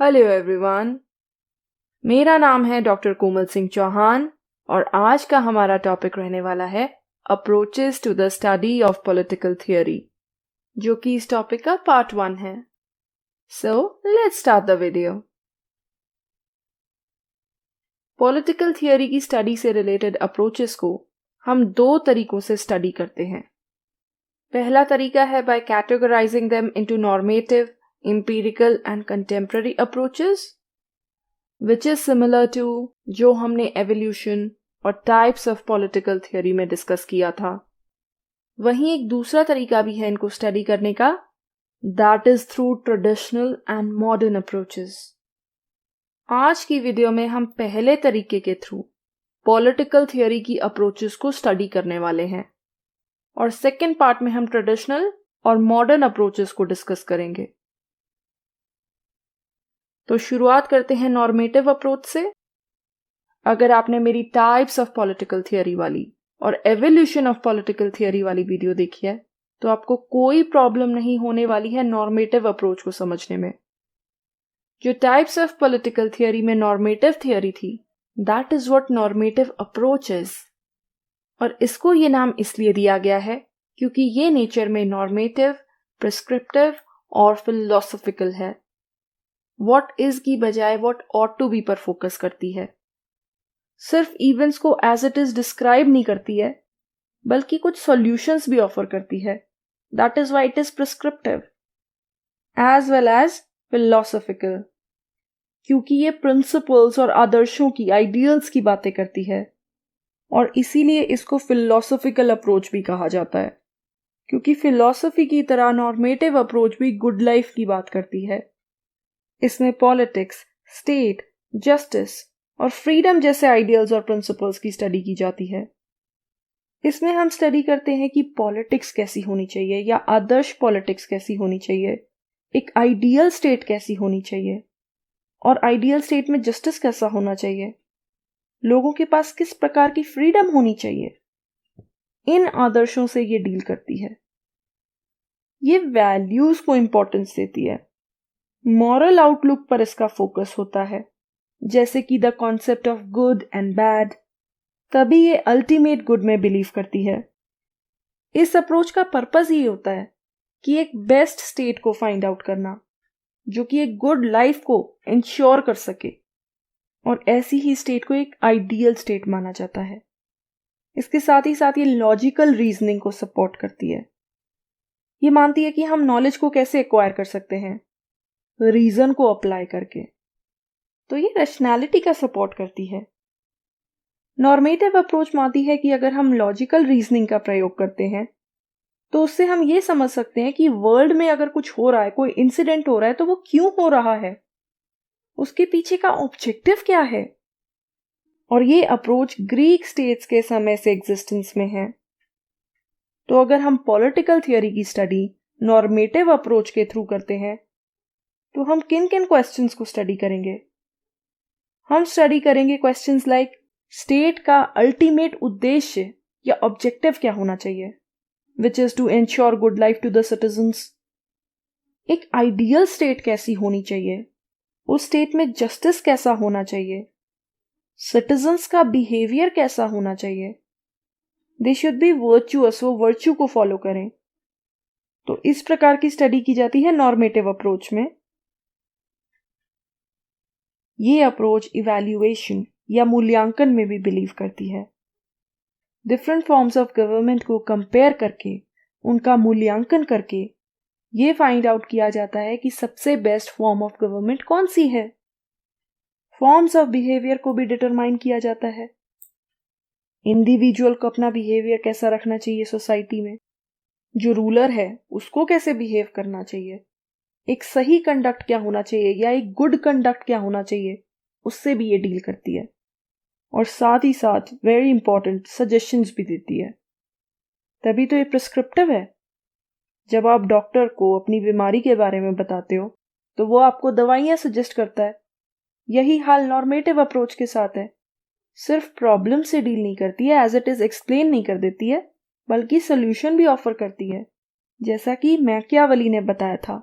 Hello everyone, मेरा नाम है डॉक्टर कोमल सिंह चौहान और आज का हमारा टॉपिक रहने वाला है approaches to the study of political theory, जो कि इस टॉपिक का पार्ट 1 है। So let's start the video. Political theory की स्टडी से रिलेटेड अप्रोचेस को हम दो तरीकों से स्टडी करते हैं। पहला तरीका है by categorising them into normative, empirical and contemporary approaches, which is similar to जो हमने evolution और types of political theory में डिस्कस किया था। वहीं एक दूसरा तरीका भी है इनको स्टडी करने का, that is through traditional and modern approaches। आज की वीडियो में हम पहले तरीके के थ्रू पॉलिटिकल थियोरी की अप्रोचेस को स्टडी करने वाले हैं और सेकेंड पार्ट में हम ट्रेडिशनल और मॉडर्न अप्रोचेस को डिस्कस करेंगे। तो शुरुआत करते हैं नॉर्मेटिव अप्रोच से। अगर आपने मेरी टाइप्स ऑफ पॉलिटिकल थियोरी वाली और एवोल्यूशन ऑफ पॉलिटिकल थियोरी वाली वीडियो देखी है तो आपको कोई प्रॉब्लम नहीं होने वाली है नॉर्मेटिव अप्रोच को समझने में। जो टाइप्स ऑफ पॉलिटिकल थियोरी में नॉर्मेटिव थियोरी थी, that is what normative approach is. और इसको ये नाम इसलिए दिया गया है क्योंकि ये नेचर में नॉर्मेटिव, प्रिस्क्रिप्टिव और फिलोसॉफिकल है। व्हाट इज की बजाय व्हाट ऑट टू बी पर फोकस करती है। सिर्फ इवेंट्स को एज इट इज डिस्क्राइब नहीं करती है, बल्कि कुछ सॉल्यूशंस भी ऑफर करती है। That is why it is prescriptive as well as philosophical, क्योंकि ये प्रिंसिपल्स और आदर्शों की, आइडियल्स की बातें करती है। और इसीलिए इसको फिलोसॉफिकल अप्रोच भी कहा जाता है, क्योंकि फिलोसॉफी की तरह नॉर्मेटिव अप्रोच भी गुड लाइफ की बात करती है। इसमें पॉलिटिक्स, स्टेट, जस्टिस और फ्रीडम जैसे आइडियल्स और प्रिंसिपल्स की स्टडी की जाती है। इसमें हम स्टडी करते हैं कि पॉलिटिक्स कैसी होनी चाहिए या आदर्श पॉलिटिक्स कैसी होनी चाहिए, एक आइडियल स्टेट कैसी होनी चाहिए और आइडियल स्टेट में जस्टिस कैसा होना चाहिए, लोगों के पास किस प्रकार की फ्रीडम होनी चाहिए। इन आदर्शों से ये डील करती है। ये वैल्यूज को इंपॉर्टेंस देती है। मॉरल आउटलुक पर इसका फोकस होता है, जैसे कि the concept of good and bad. तभी ये अल्टीमेट गुड में बिलीव करती है। इस अप्रोच का पर्पस ये होता है कि एक बेस्ट स्टेट को फाइंड आउट करना, जो कि एक गुड लाइफ को इंश्योर कर सके, और ऐसी ही स्टेट को एक आइडियल स्टेट माना जाता है। इसके साथ ही साथ ये लॉजिकल रीजनिंग को सपोर्ट करती है। ये मानती है कि हम नॉलेज को कैसे एक्वायर कर सकते हैं, रीजन को अप्लाई करके। तो ये रैशनैलिटी का सपोर्ट करती है। नॉर्मेटिव अप्रोच मानती है कि अगर हम लॉजिकल रीजनिंग का प्रयोग करते हैं तो उससे हम ये समझ सकते हैं कि वर्ल्ड में अगर कुछ हो रहा है, कोई इंसिडेंट हो रहा है, तो वो क्यों हो रहा है, उसके पीछे का ऑब्जेक्टिव क्या है। और ये अप्रोच ग्रीक स्टेट्स के समय से एग्जिस्टेंस में है। तो अगर हम पॉलिटिकल थियोरी की स्टडी नॉर्मेटिव अप्रोच के थ्रू करते हैं तो हम किन किन क्वेश्चंस को स्टडी करेंगे। हम स्टडी करेंगे क्वेश्चंस लाइक स्टेट का अल्टीमेट उद्देश्य या ऑब्जेक्टिव क्या होना चाहिए, which is to ensure good life to the citizens. एक आइडियल स्टेट कैसी होनी चाहिए, उस स्टेट में जस्टिस कैसा होना चाहिए, सिटीजन्स का बिहेवियर कैसा होना चाहिए, दे शुड बी वर्चुअस, वो वर्च्यू को फॉलो करें। तो इस प्रकार की स्टडी की जाती है नॉर्मेटिव अप्रोच में। ये अप्रोच इवैल्यूएशन या मूल्यांकन में भी बिलीव करती है। डिफरेंट फॉर्म्स ऑफ गवर्नमेंट को कंपेयर करके, उनका मूल्यांकन करके ये फाइंड आउट किया जाता है कि सबसे बेस्ट फॉर्म ऑफ गवर्नमेंट कौन सी है। फॉर्म्स ऑफ बिहेवियर को भी डिटरमाइन किया जाता है। इंडिविजुअल को अपना बिहेवियर कैसा रखना चाहिए सोसाइटी में, जो रूलर है उसको कैसे बिहेव करना चाहिए, एक सही कंडक्ट क्या होना चाहिए या एक गुड कंडक्ट क्या होना चाहिए, उससे भी ये डील करती है। और साथ ही साथ वेरी इंपॉर्टेंट सजेशंस भी देती है। तभी तो ये प्रिस्क्रिप्टिव है। जब आप डॉक्टर को अपनी बीमारी के बारे में बताते हो तो वो आपको दवाइयां सजेस्ट करता है। यही हाल नॉर्मेटिव अप्रोच के साथ है। सिर्फ प्रॉब्लम से डील नहीं करती है, एज इट इज एक्सप्लेन नहीं कर देती है, बल्कि सोल्यूशन भी ऑफर करती है, जैसा कि मैकियावेली ने बताया था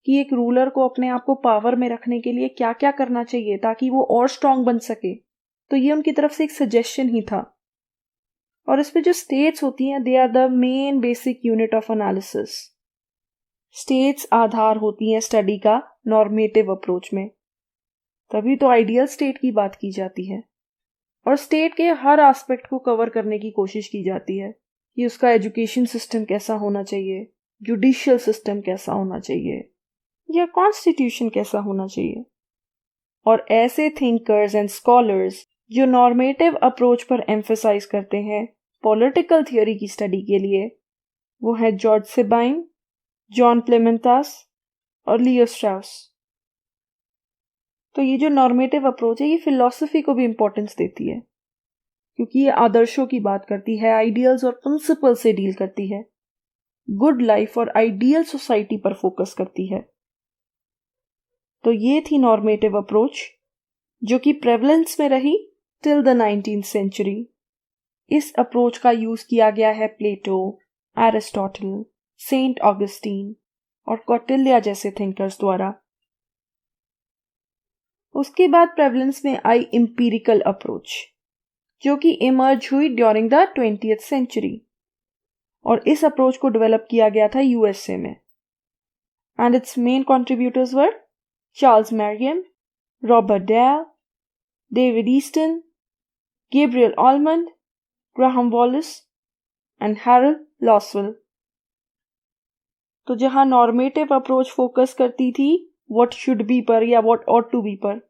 कि एक रूलर को अपने आप को पावर में रखने के लिए क्या क्या करना चाहिए ताकि वो और स्ट्रांग बन सके, तो ये उनकी तरफ से एक सजेशन ही था। और इस पे जो स्टेट्स होती हैं, they are the main basic unit of analysis. States आधार होती हैं स्टडी का नॉर्मेटिव अप्रोच में, तभी तो आइडियल स्टेट की बात की जाती है। और स्टेट के हर एस्पेक्ट को कवर करने की कोशिश की जाती है कि उसका एजुकेशन सिस्टम कैसा होना चाहिए, जुडिशियल सिस्टम कैसा होना चाहिए, या कॉन्स्टिट्यूशन कैसा होना चाहिए। और ऐसे थिंकर्स एंड स्कॉलर्स जो नॉर्मेटिव अप्रोच पर एम्फेसाइज करते हैं पॉलिटिकल थियोरी की स्टडी के लिए, वो है जॉर्ज सेबाइन, जॉन क्लेमेंतास और लियो स्ट्राउस। तो ये जो नॉर्मेटिव अप्रोच है, ये फिलॉसफी को भी इंपॉर्टेंस देती है, क्योंकि ये आदर्शों की बात करती है, आइडियल्स और प्रिंसिपल से डील करती है, गुड लाइफ और आइडियल सोसाइटी पर फोकस करती है। तो ये थी नॉर्मेटिव अप्रोच, जो कि प्रेवलेंस में रही टिल द 19th सेंचुरी। इस अप्रोच का यूज किया गया है प्लेटो, एरिस्टोटल, सेंट ऑगस्टीन और कौटिल्य जैसे थिंकर्स द्वारा। उसके बाद प्रेवलेंस में आई एम्पिरिकल अप्रोच, जो कि इमर्ज हुई ड्यूरिंग द 20th सेंचुरी, और इस अप्रोच को डेवलप किया गया था यूएसए में। And its main contributors were Charles Merriam, Robert Dahl, David Easton, Gabriel Almond, Graham Wallas and Harold Lasswell. तो जहां नॉर्मेटिव अप्रोच फोकस करती थी व्हाट शुड बी पर या व्हाट ऑट टू बी पर,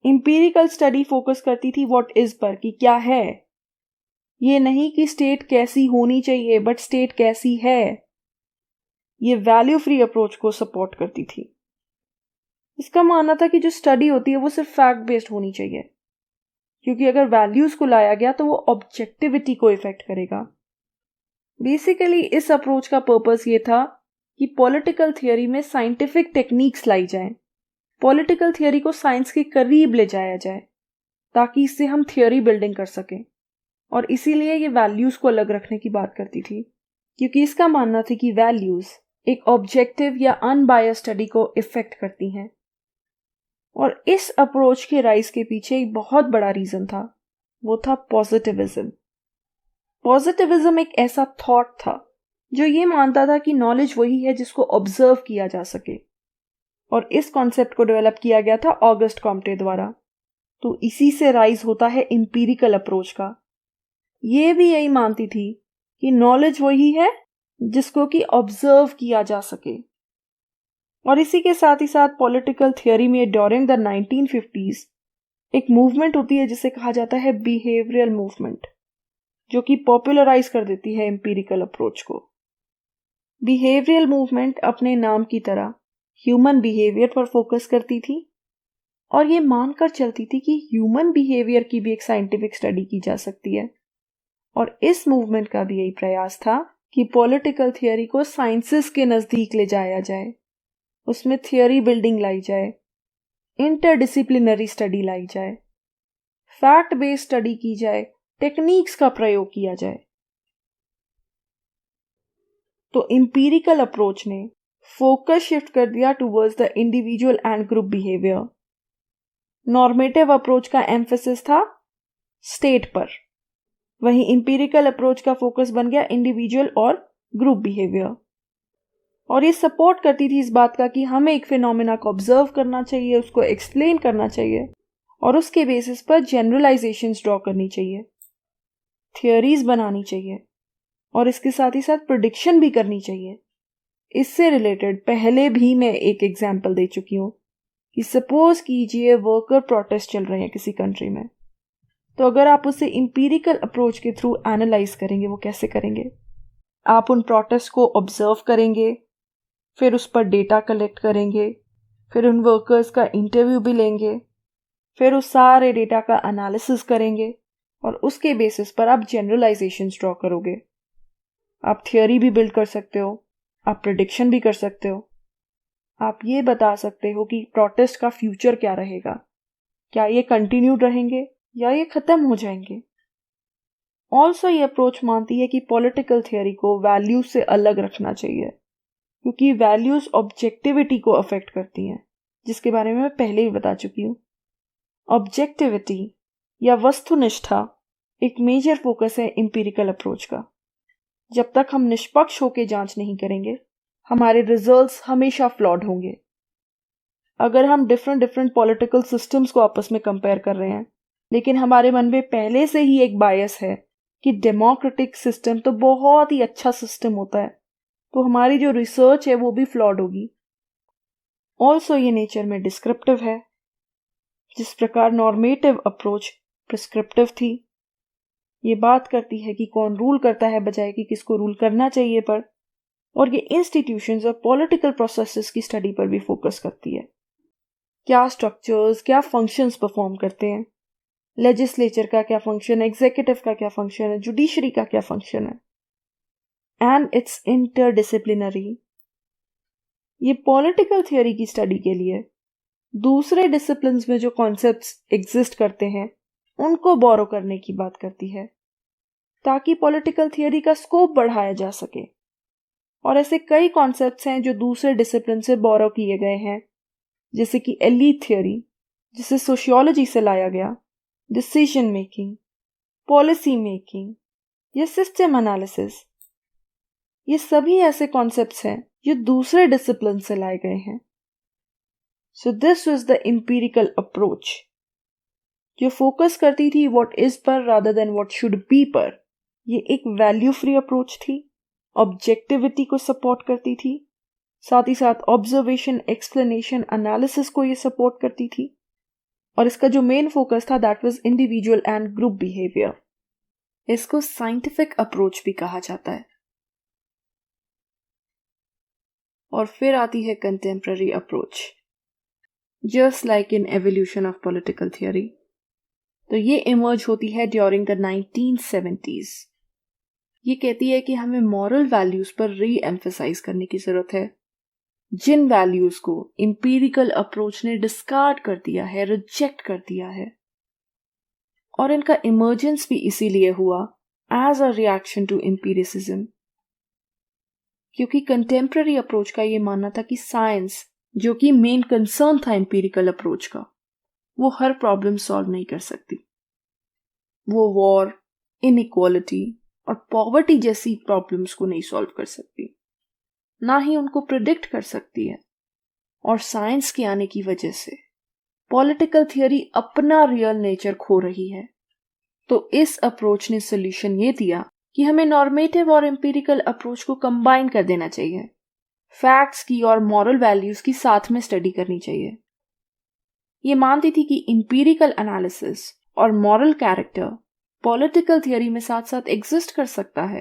इंपीरिकल स्टडी फोकस करती थी what is पर, कि क्या है। ये नहीं कि स्टेट कैसी होनी चाहिए, बट स्टेट कैसी है। ये वैल्यू फ्री अप्रोच को सपोर्ट करती थी। इसका मानना था कि जो स्टडी होती है वो सिर्फ फैक्ट बेस्ड होनी चाहिए, क्योंकि अगर वैल्यूज को लाया गया तो वो ऑब्जेक्टिविटी को इफेक्ट करेगा। बेसिकली इस अप्रोच का पर्पस ये था कि पॉलिटिकल थियोरी में साइंटिफिक टेक्निक्स लाई जाएं, पॉलिटिकल थियोरी को साइंस के करीब ले जाया जाए, ताकि इससे हम थियोरी बिल्डिंग कर सकें। और इसीलिए ये वैल्यूज को अलग रखने की बात करती थी, क्योंकि इसका मानना था कि वैल्यूज एक ऑब्जेक्टिव या अनबायस्ड स्टडी को इफेक्ट करती हैं। और इस अप्रोच के राइज के पीछे एक बहुत बड़ा रीजन था, वो था पॉजिटिविज्म। पॉजिटिविज्म एक ऐसा थॉट था जो ये मानता था कि नॉलेज वही है जिसको ऑब्जर्व किया जा सके, और इस कॉन्सेप्ट को डेवलप किया गया था ऑगस्ट कॉम्टे द्वारा। तो इसी से राइज होता है एम्पिरिकल अप्रोच का। ये भी यही मानती थी कि नॉलेज वही है जिसको कि ऑब्जर्व किया जा सके। और इसी के साथ ही साथ पॉलिटिकल थियोरी में ड्यूरिंग द 1950s एक मूवमेंट होती है जिसे कहा जाता है बिहेवियरल मूवमेंट, जो कि पॉपुलराइज कर देती है एम्पिरिकल अप्रोच को। बिहेवियरल मूवमेंट अपने नाम की तरह ह्यूमन बिहेवियर पर फोकस करती थी, और ये मानकर चलती थी कि ह्यूमन बिहेवियर की भी एक साइंटिफिक स्टडी की जा सकती है। और इस मूवमेंट का भी यही प्रयास था कि पॉलिटिकल थियोरी को साइंसेस के नजदीक ले जाया जाए, उसमें थियोरी बिल्डिंग लाई जाए, इंटरडिसिप्लिनरी स्टडी लाई जाए, फैक्ट बेस्ड स्टडी की जाए, टेक्निक्स का प्रयोग किया जाए। तो एम्पिरिकल अप्रोच ने फोकस शिफ्ट कर दिया towards the individual and group behaviour. Normative approach का एम्फेसिस था स्टेट पर, वहीं एम्पिरिकल अप्रोच का फोकस बन गया इंडिविजुअल और ग्रुप बिहेवियर। और ये सपोर्ट करती थी इस बात का कि हमें एक फिनोमेना को ऑब्जर्व करना चाहिए, उसको एक्सप्लेन करना चाहिए, और उसके बेसिस पर जनरलाइजेशंस ड्रॉ करनी चाहिए, थियोरीज बनानी चाहिए, और इसके साथ ही साथ प्रेडिक्शन भी करनी चाहिए। इससे रिलेटेड पहले भी मैं एक एग्जाम्पल दे चुकी हूँ कि सपोज कीजिए वर्कर प्रोटेस्ट चल रहे हैं किसी कंट्री में, तो अगर आप उसे एम्पिरिकल अप्रोच के थ्रू एनालाइज करेंगे, वो कैसे करेंगे? आप उन प्रोटेस्ट को ऑब्जर्व करेंगे, फिर उस पर डेटा कलेक्ट करेंगे, फिर उन वर्कर्स का इंटरव्यू भी लेंगे, फिर उस सारे डेटा का एनालिसिस करेंगे, और उसके बेसिस पर आप जनरलाइजेशंस ड्रॉ करोगे। आप थियोरी भी बिल्ड कर सकते हो, आप प्रेडिक्शन भी कर सकते हो, आप ये बता सकते हो कि प्रोटेस्ट का फ्यूचर क्या रहेगा, क्या ये कंटिन्यूड रहेंगे या ये खत्म हो जाएंगे। ऑल्सो ये अप्रोच मानती है कि पॉलिटिकल थियोरी को वैल्यू से अलग रखना चाहिए, क्योंकि वैल्यूज ऑब्जेक्टिविटी को अफेक्ट करती हैं, जिसके बारे में मैं पहले ही बता चुकी हूँ। ऑब्जेक्टिविटी या वस्तुनिष्ठा एक मेजर फोकस है एम्पिरिकल अप्रोच का। जब तक हम निष्पक्ष होकर जांच नहीं करेंगे, हमारे रिजल्ट्स हमेशा फ्लॉड होंगे। अगर हम डिफरेंट पॉलिटिकल सिस्टम्स को आपस में कंपेयर कर रहे हैं, लेकिन हमारे मन में पहले से ही एक बायस है कि डेमोक्रेटिक सिस्टम तो बहुत ही अच्छा सिस्टम होता है, तो हमारी जो रिसर्च है वो भी फ्लॉड होगी। ऑल्सो ये नेचर में डिस्क्रिप्टिव है। जिस प्रकार नॉर्मेटिव अप्रोच प्रिस्क्रिप्टिव थी, ये बात करती है कि कौन रूल करता है बजाय कि किसको रूल करना चाहिए पर, और ये इंस्टीट्यूशंस और पॉलिटिकल प्रोसेसेस की स्टडी पर भी फोकस करती है। क्या स्ट्रक्चर्स, क्या फंक्शंस परफॉर्म करते हैं, लेजिस्लेचर का क्या फंक्शन है, एग्जीक्यूटिव का क्या फंक्शन है, जुडिशरी का क्या फंक्शन है, एंड इट्स इंटरडिसिप्लिनरी। ये पॉलिटिकल थियोरी की स्टडी के लिए दूसरे डिसिप्लिन्स में जो कॉन्सेप्ट्स एग्जिस्ट करते हैं उनको बोरो करने की बात करती है, ताकि पॉलिटिकल थियोरी का स्कोप बढ़ाया जा सके। और ऐसे कई कॉन्सेप्ट्स हैं जो दूसरे डिसिप्लिन से बोरो किए गए हैं, जैसे कि एलीट थियोरी, जिसे सोशियोलॉजी से लाया गया, डिसीजन मेकिंग, पॉलिसी मेकिंग या सिस्टम एनालिसिस। ये सभी ऐसे कॉन्सेप्ट्स हैं जो दूसरे डिसिप्लिन से लाए गए हैं। So this was the empirical approach, जो फोकस करती थी व्हाट इज पर rather than what should be पर। ये एक वैल्यू फ्री अप्रोच थी, ऑब्जेक्टिविटी को सपोर्ट करती थी, साथ ही साथ ऑब्जर्वेशन, एक्सप्लेनेशन, एनालिसिस को ये सपोर्ट करती थी, और इसका जो मेन फोकस था that was individual and group behaviour. इसको साइंटिफिक अप्रोच भी कहा जाता है। और फिर आती है contemporary approach, just like in evolution of political theory. तो ये इमर्ज होती है ड्यूरिंग द 1970s। ये कहती है कि हमें मॉरल वैल्यूज पर री एम्फेसाइज करने की जरूरत है, जिन वैल्यूज को एम्पिरिकल अप्रोच ने डिस्कार्ड कर दिया है, रिजेक्ट कर दिया है। और इनका इमर्जेंस भी इसीलिए हुआ as a reaction to empiricism, क्योंकि कंटेम्पररी अप्रोच का ये मानना था कि साइंस, जो कि मेन कंसर्न था एम्पिरिकल अप्रोच का, वो हर प्रॉब्लम सॉल्व नहीं कर सकती। वो वॉर, इनइक्वालिटी और पॉवर्टी जैसी प्रॉब्लम्स को नहीं सॉल्व कर सकती, ना ही उनको प्रिडिक्ट कर सकती है। और साइंस के आने की वजह से पॉलिटिकल थियोरी अपना रियल नेचर खो रही है। तो इस अप्रोच ने सोल्यूशन ये दिया कि हमें नॉर्मेटिव और एम्पिरिकल अप्रोच को कंबाइन कर देना चाहिए। फैक्ट्स की और मॉरल वैल्यूज की साथ में स्टडी करनी चाहिए। ये मानती थी कि एम्पिरिकल एनालिसिस और मॉरल कैरेक्टर पॉलिटिकल थियोरी में साथ साथ एग्जिस्ट कर सकता है,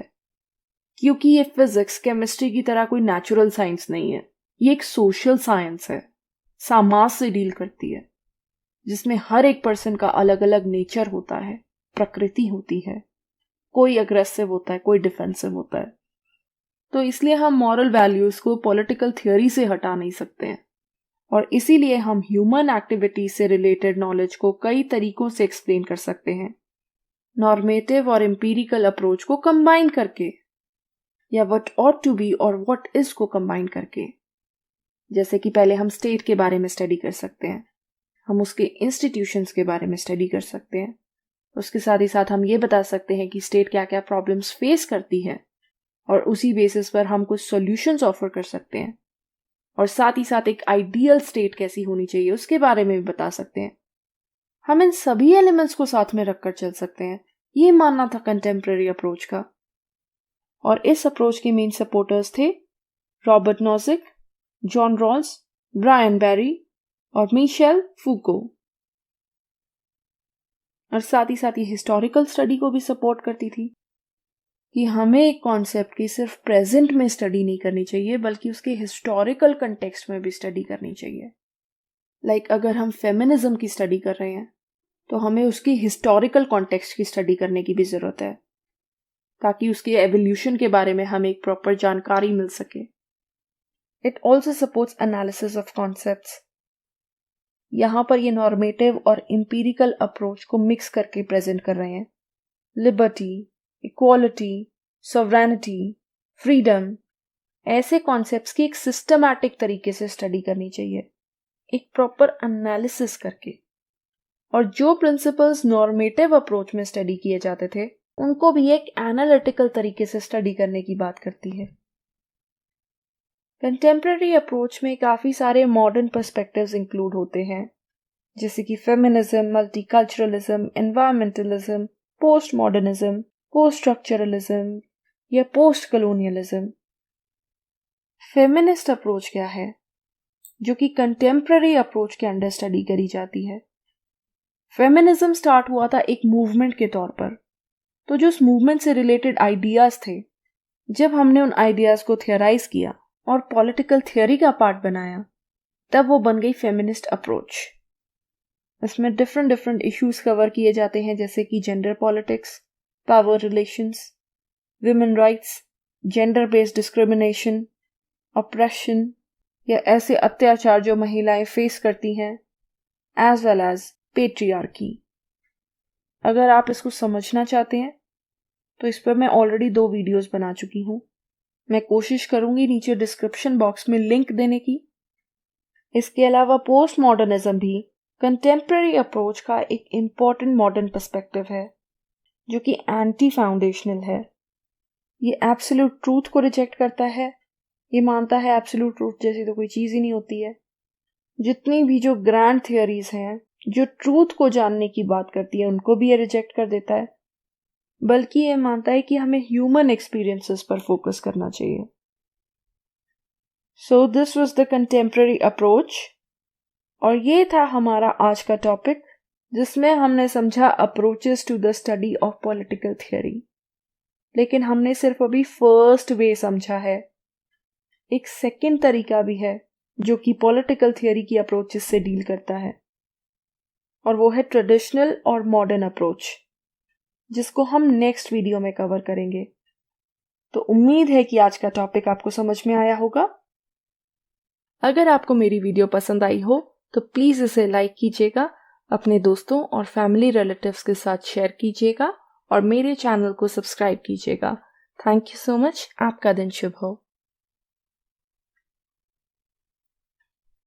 क्योंकि ये फिजिक्स, केमिस्ट्री की तरह कोई नेचुरल साइंस नहीं है। ये एक सोशल साइंस है, समाज से डील करती है, जिसमें हर एक पर्सन का अलग अलग नेचर होता है, प्रकृति होती है। कोई अग्रेसिव होता है, कोई डिफेंसिव होता है। तो इसलिए हम मॉरल वैल्यूज को पॉलिटिकल थियोरी से हटा नहीं सकते हैं, और इसीलिए हम ह्यूमन एक्टिविटी से रिलेटेड नॉलेज को कई तरीकों से एक्सप्लेन कर सकते हैं, नॉर्मेटिव और एम्पिरिकल अप्रोच को कंबाइन करके, या व्हाट ऑट टू बी और व्हाट इज को कंबाइन करके। जैसे कि पहले हम स्टेट के बारे में स्टडी कर सकते हैं, हम उसके इंस्टीट्यूशंस के बारे में स्टडी कर सकते हैं, उसके साथ ही साथ हम ये बता सकते हैं कि स्टेट क्या क्या प्रॉब्लम्स फेस करती है, और उसी बेसिस पर हम कुछ सॉल्यूशंस ऑफर कर सकते हैं, और साथ ही साथ एक आइडियल स्टेट कैसी होनी चाहिए उसके बारे में भी बता सकते हैं। हम इन सभी एलिमेंट्स को साथ में रखकर चल सकते हैं, ये मानना था कंटेम्पररी अप्रोच का। और इस अप्रोच के मेन सपोर्टर्स थे Robert Nozick, John Rawls, Brian Barry और मिशेल फूको। और साथ ही साथ ये हिस्टोरिकल स्टडी को भी सपोर्ट करती थी कि हमें एक कॉन्सेप्ट की सिर्फ प्रेजेंट में स्टडी नहीं करनी चाहिए, बल्कि उसके हिस्टोरिकल कंटेक्स्ट में भी स्टडी करनी चाहिए। लाइक अगर हम फेमिनिज्म की स्टडी कर रहे हैं तो हमें उसकी हिस्टोरिकल कॉन्टेक्स्ट की स्टडी करने की भी जरूरत है, ताकि उसके एवोल्यूशन के बारे में हमें एक प्रॉपर जानकारी मिल सके। It also supports analysis of concepts. यहां पर ये नॉर्मेटिव और एम्पिरिकल अप्रोच को मिक्स करके प्रेजेंट कर रहे हैं। लिबर्टी, इक्वालिटी, सॉवरेनिटी, फ्रीडम ऐसे कॉन्सेप्ट्स की एक सिस्टमैटिक तरीके से स्टडी करनी चाहिए, एक प्रॉपर एनालिसिस करके। और जो प्रिंसिपल्स नॉर्मेटिव अप्रोच में स्टडी किए जाते थे उनको भी एक एनालिटिकल तरीके से स्टडी करने की बात करती है। कंटेम्प्रेरी अप्रोच में काफ़ी सारे मॉडर्न पर्सपेक्टिव्स इंक्लूड होते हैं, जैसे कि feminism, multiculturalism, environmentalism, post modernism, post structuralism या पोस्ट कलोनियलिज्म। फेमिनिस्ट अप्रोच क्या है, जो कि कंटेम्प्रेरी अप्रोच के अंडर स्टडी करी जाती है। फेमिनिज्म स्टार्ट हुआ था एक मूवमेंट के तौर पर, तो जो उस मूवमेंट से रिलेटेड आइडियाज थे, जब हमने उन आइडियाज को थियराइज किया और पॉलिटिकल थियोरी का पार्ट बनाया, तब वो बन गई फेमिनिस्ट अप्रोच। इसमें डिफरेंट इश्यूज कवर किए जाते हैं, जैसे कि gender politics, power relations, women rights, gender based discrimination, operation या ऐसे अत्याचार जो महिलाएं फेस करती हैं, एज वेल एज पेट्रियार्की। अगर आप इसको समझना चाहते हैं तो इस पर मैं ऑलरेडी 2 वीडियोस बना चुकी हूँ। मैं कोशिश करूंगी नीचे डिस्क्रिप्शन बॉक्स में लिंक देने की। इसके अलावा पोस्ट मॉडर्निज्म भी कंटेम्प्रेरी अप्रोच का एक इम्पॉर्टेंट मॉडर्न पर्सपेक्टिव है, जो कि एंटी फाउंडेशनल है। ये एब्सोल्यूट ट्रूथ को रिजेक्ट करता है। ये मानता है एब्सोल्यूट ट्रूथ जैसी तो कोई चीज़ ही नहीं होती है। जितनी भी जो ग्रैंड थियोरीज हैं जो ट्रूथ को जानने की बात करती है, उनको भी ये रिजेक्ट कर देता है, बल्कि ये मानता है कि हमें ह्यूमन एक्सपीरियंसेस पर फोकस करना चाहिए। So this was the contemporary approach, और ये था हमारा आज का टॉपिक, जिसमें हमने समझा approaches to the study of political theory. लेकिन हमने सिर्फ अभी फर्स्ट वे समझा है। एक सेकंड तरीका भी है जो कि पॉलिटिकल थियोरी की अप्रोचेस से डील करता है, और वो है ट्रेडिशनल और मॉडर्न अप्रोच, जिसको हम नेक्स्ट वीडियो में कवर करेंगे। तो उम्मीद है कि आज का टॉपिक आपको समझ में आया होगा। अगर आपको मेरी वीडियो पसंद आई हो तो प्लीज़ इसे लाइक कीजिएगा, अपने दोस्तों और फैमिली रिलेटिव्स के साथ शेयर कीजिएगा और मेरे चैनल को सब्सक्राइब कीजिएगा। Thank you so much. आपका दिन शुभ हो।